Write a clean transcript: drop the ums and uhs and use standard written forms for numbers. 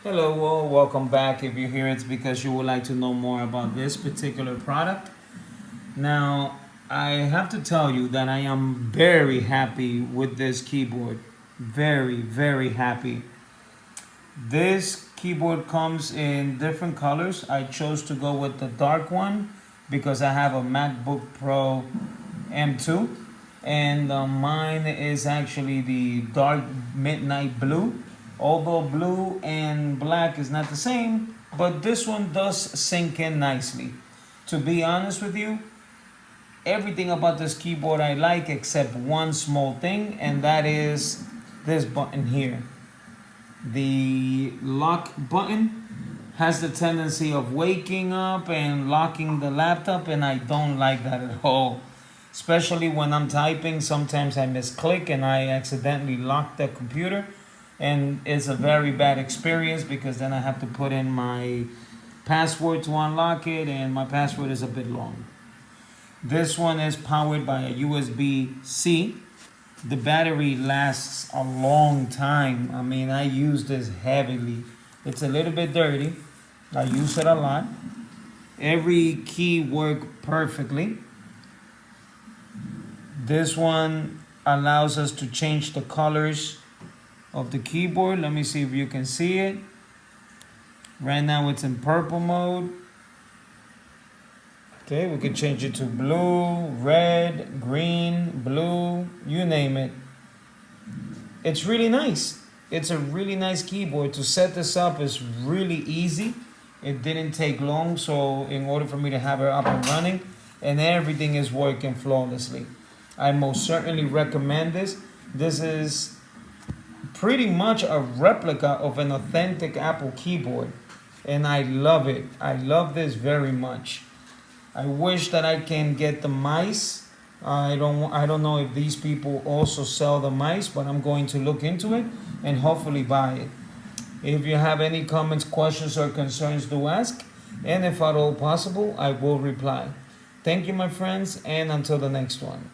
Hello, well, welcome back. If you're here, it's because you would like to know more about this particular product. Now, I have to tell you that I am very happy with this keyboard. Very, very happy. This keyboard comes in different colors. I chose to go with the dark one because I have a MacBook Pro M2, and mine is actually the dark midnight blue. Although blue and black is not the same, but this one does sink in nicely. To be honest with you, everything about this keyboard I like except one small thing, and that is this button here. The lock button has the tendency of waking up and locking the laptop, and I don't like that at all. Especially when I'm typing, sometimes I misclick and I accidentally lock the computer, and it's a very bad experience because then I have to put in my password to unlock it, and my password is a bit long. This one is powered by a USB-C. The battery lasts a long time. I mean, I use this heavily. It's a little bit dirty. I use it a lot. Every key works perfectly. This one allows us to change the colors of the keyboard. Let me see if you can see it. Right now it's in purple mode. Okay, we can change it to blue, red, green, blue, you name it. It's really nice. It's a really nice keyboard. To set this up is really easy. It didn't take long, so in order for me to have it up and running, and everything is working flawlessly. I most certainly recommend this. This is pretty much a replica of an authentic Apple keyboard, and I love it. I love this very much. I wish that I can get the mice. I don't know if these people also sell the mice, but I'm going to look into it and hopefully buy it. If you have any comments, questions, or concerns, do ask, and if at all possible, I will reply. Thank you, my friends, and until the next one.